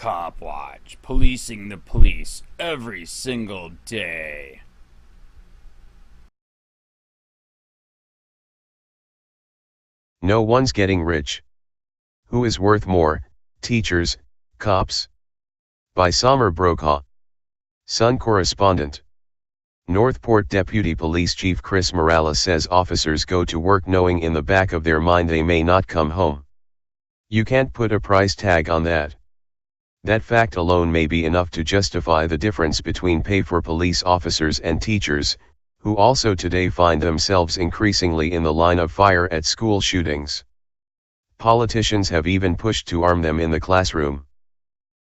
COPWATCH, policing the police every single day. No one's getting rich. Who is worth more, teachers, cops? By Samer Brokaw. Sun correspondent. Northport Deputy Police Chief Chris Morales says officers go to work knowing in the back of their mind they may not come home. You can't put a price tag on that. That fact alone may be enough to justify the difference between pay for police officers and teachers, who also today find themselves increasingly in the line of fire at school shootings. Politicians have even pushed to arm them in the classroom.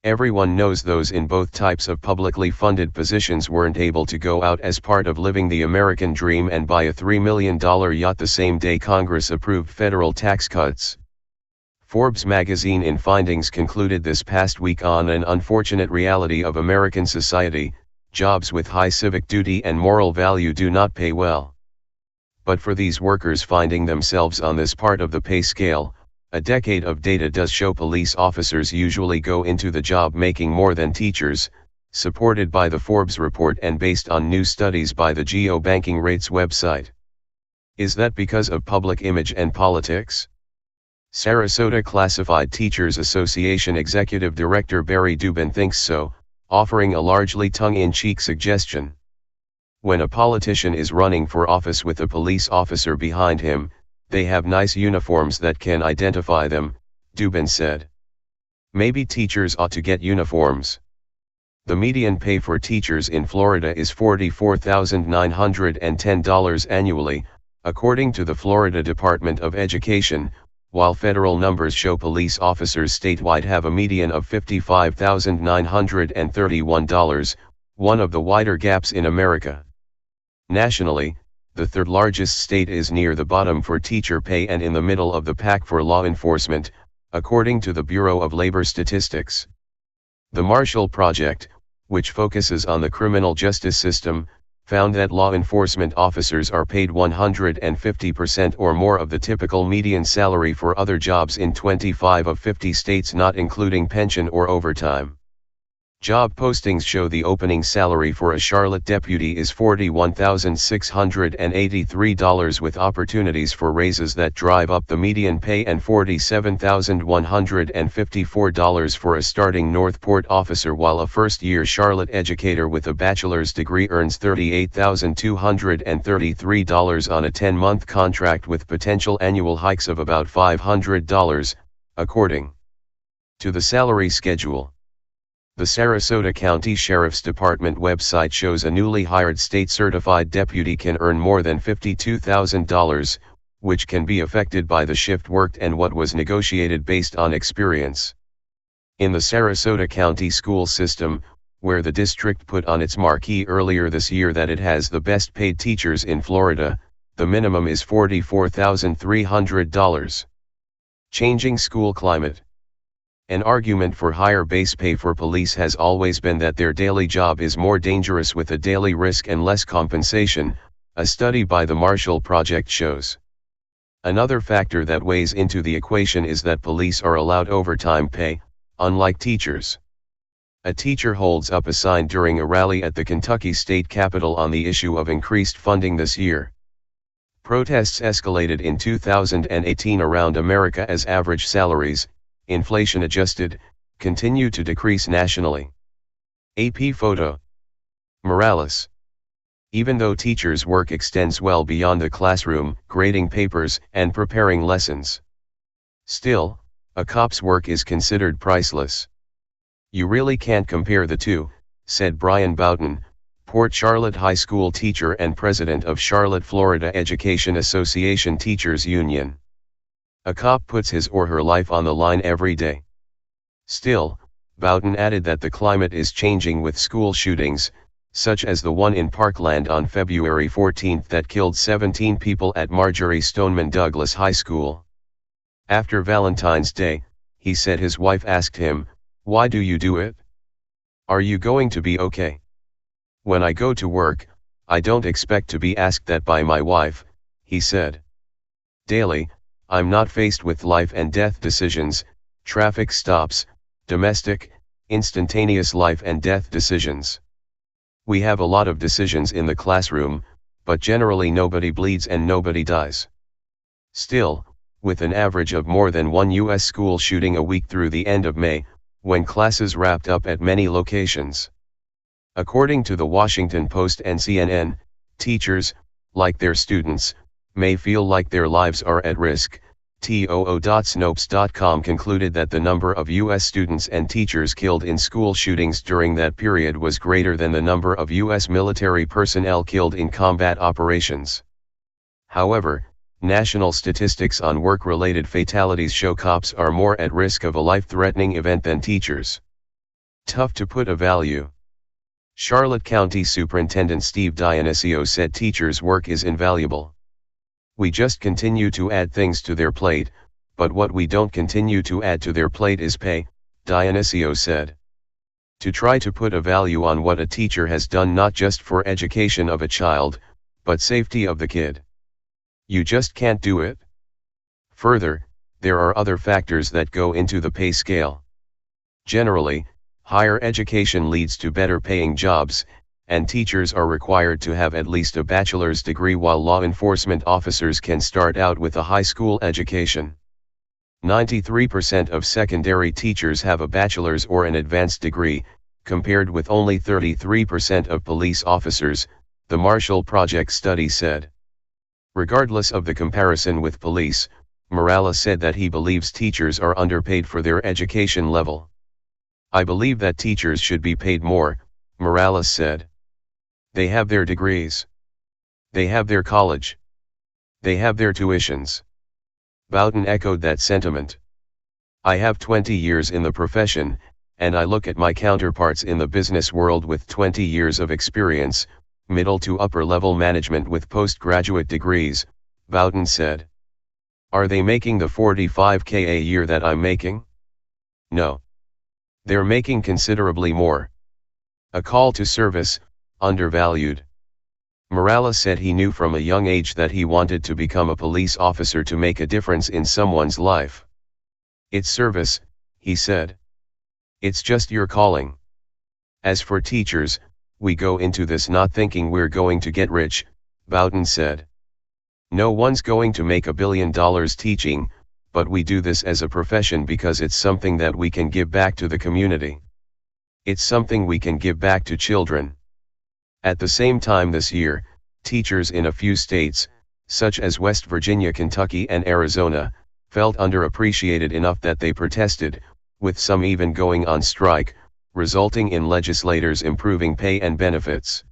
Everyone knows those in both types of publicly funded positions weren't able to go out as part of living the American dream and buy a $3 million yacht the same day Congress approved federal tax cuts. Forbes magazine in findings concluded this past week on an unfortunate reality of American society: jobs with high civic duty and moral value do not pay well. But for these workers finding themselves on this part of the pay scale, a decade of data does show police officers usually go into the job making more than teachers, supported by the Forbes report and based on new studies by the Geobanking Rates website. Is that because of public image and politics? Sarasota Classified Teachers Association Executive Director Barry Dubin thinks so, offering a largely tongue-in-cheek suggestion. When a politician is running for office with a police officer behind him, they have nice uniforms that can identify them, Dubin said. Maybe teachers ought to get uniforms. The median pay for teachers in Florida is $44,910 annually, according to the Florida Department of Education, while federal numbers show police officers statewide have a median of $55,931, one of the wider gaps in America. Nationally, the third largest state is near the bottom for teacher pay and in the middle of the pack for law enforcement, according to the Bureau of Labor Statistics. The Marshall Project, which focuses on the criminal justice system, found that law enforcement officers are paid 150% or more of the typical median salary for other jobs in 25 of 50 states, not including pension or overtime. Job postings show the opening salary for a Charlotte deputy is $41,683 with opportunities for raises that drive up the median pay, and $47,154 for a starting Northport officer, while a first-year Charlotte educator with a bachelor's degree earns $38,233 on a 10-month contract with potential annual hikes of about $500, according to the salary schedule. The Sarasota County Sheriff's Department website shows a newly hired state-certified deputy can earn more than $52,000, which can be affected by the shift worked and what was negotiated based on experience. In the Sarasota County school system, where the district put on its marquee earlier this year that it has the best paid teachers in Florida, the minimum is $44,300. Changing school climate. An argument for higher base pay for police has always been that their daily job is more dangerous with a daily risk and less compensation, a study by the Marshall Project shows. Another factor that weighs into the equation is that police are allowed overtime pay, unlike teachers. A teacher holds up a sign during a rally at the Kentucky State Capitol on the issue of increased funding this year. Protests escalated in 2018 around America as average salaries, inflation adjusted, continue to decrease nationally. AP photo. Morales. Even though teachers' work extends well beyond the classroom, grading papers, and preparing lessons, still, a cop's work is considered priceless. You really can't compare the two, said Brian Boughton, Port Charlotte High School teacher and president of Charlotte, Florida Education Association Teachers Union. A cop puts his or her life on the line every day. Still, Boughton added that the climate is changing with school shootings, such as the one in Parkland on February 14 that killed 17 people at Marjorie Stoneman Douglas High School. After Valentine's Day, he said his wife asked him, "Why do you do it? Are you going to be okay?" "When I go to work, I don't expect to be asked that by my wife," he said. Daily, I'm not faced with life and death decisions, traffic stops, domestic, instantaneous life and death decisions. We have a lot of decisions in the classroom, but generally nobody bleeds and nobody dies. Still, with an average of more than one U.S. school shooting a week through the end of May, when classes wrapped up at many locations. According to the Washington Post and CNN, teachers, like their students, may feel like their lives are at risk. TOO.Snopes.com concluded that the number of U.S. students and teachers killed in school shootings during that period was greater than the number of U.S. military personnel killed in combat operations. However, national statistics on work-related fatalities show cops are more at risk of a life-threatening event than teachers. Tough to put a value. Charlotte County Superintendent Steve Dionisio said teachers' work is invaluable. We just continue to add things to their plate, but what we don't continue to add to their plate is pay, Dionisio said. To try to put a value on what a teacher has done not just for education of a child, but safety of the kid. You just can't do it. Further, there are other factors that go into the pay scale. Generally, higher education leads to better paying jobs, and teachers are required to have at least a bachelor's degree while law enforcement officers can start out with a high school education. 93% of secondary teachers have a bachelor's or an advanced degree, compared with only 33% of police officers, the Marshall Project study said. Regardless of the comparison with police, Morales said that he believes teachers are underpaid for their education level. I believe that teachers should be paid more, Morales said. They have their degrees. They have their college. They have their tuitions. Boughton echoed that sentiment. I have 20 years in the profession, and I look at my counterparts in the business world with 20 years of experience, middle to upper level management with postgraduate degrees, Boughton said. Are they making the $45K a year that I'm making? No. They're making considerably more. A call to service, undervalued. Morales said he knew from a young age that he wanted to become a police officer to make a difference in someone's life. It's service, he said. It's just your calling. As for teachers, we go into this not thinking we're going to get rich, Boughton said. No one's going to make $1 billion teaching, but we do this as a profession because it's something that we can give back to the community. It's something we can give back to children. At the same time this year, teachers in a few states, such as West Virginia, Kentucky and Arizona, felt underappreciated enough that they protested, with some even going on strike, resulting in legislators improving pay and benefits.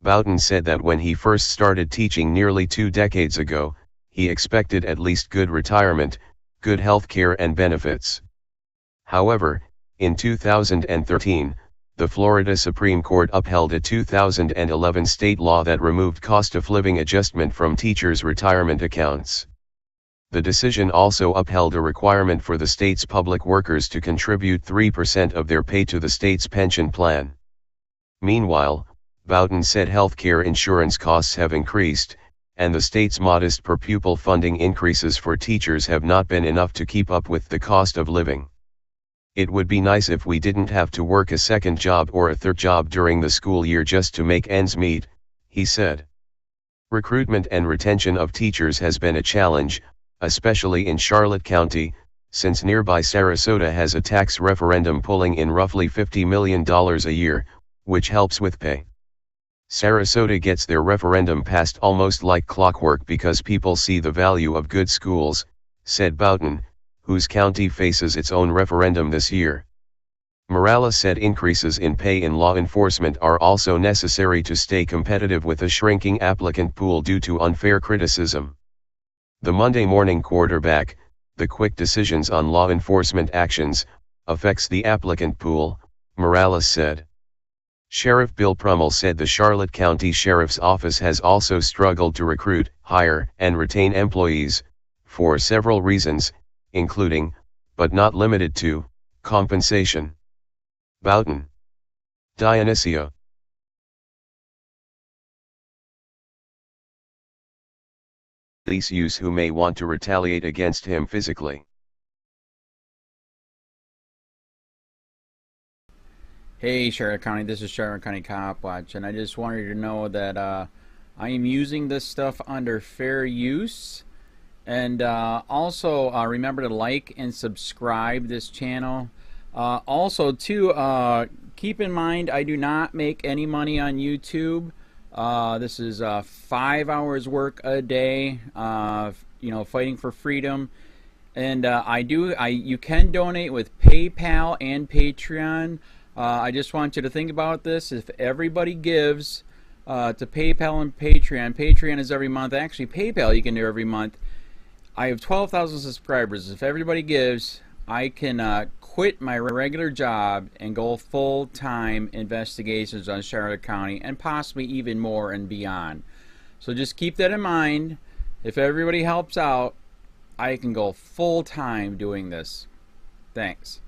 Boughton said that when he first started teaching nearly 2 decades ago, he expected at least good retirement, good health care and benefits. However, in 2013, the Florida Supreme Court upheld a 2011 state law that removed cost of living adjustment from teachers' retirement accounts. The decision also upheld a requirement for the state's public workers to contribute 3% of their pay to the state's pension plan. Meanwhile, Boughton said healthcare insurance costs have increased, and the state's modest per-pupil funding increases for teachers have not been enough to keep up with the cost of living. It would be nice if we didn't have to work a second job or a third job during the school year just to make ends meet, he said. Recruitment and retention of teachers has been a challenge, especially in Charlotte County, since nearby Sarasota has a tax referendum pulling in roughly $50 million a year, which helps with pay. Sarasota gets their referendum passed almost like clockwork because people see the value of good schools, said Boughton, whose county faces its own referendum this year. Morales said increases in pay in law enforcement are also necessary to stay competitive with a shrinking applicant pool due to unfair criticism. The Monday morning quarterback, the quick decisions on law enforcement actions, affects the applicant pool, Morales said. Sheriff Bill Prummell said the Charlotte County Sheriff's Office has also struggled to recruit, hire, and retain employees, for several reasons, including, but not limited to, compensation. Boughton. Dionisio. Police use who may want to retaliate against him physically. Hey Charlotte County, this is Charlotte County Cop Watch, and I just wanted you to know that I am using this stuff under fair use. And also remember to like and subscribe this channel. Also too, keep in mind I do not make any money on YouTube. This is 5 hours work a day, you know, fighting for freedom. And you can donate with PayPal and Patreon. I just want you to think about this. If everybody gives to PayPal and Patreon, Patreon is every month. Actually, PayPal you can do every month. I have 12,000 subscribers. If everybody gives, I can quit my regular job and go full-time investigations on Charlotte County and possibly even more and beyond. So just keep that in mind. If everybody helps out, I can go full-time doing this. Thanks.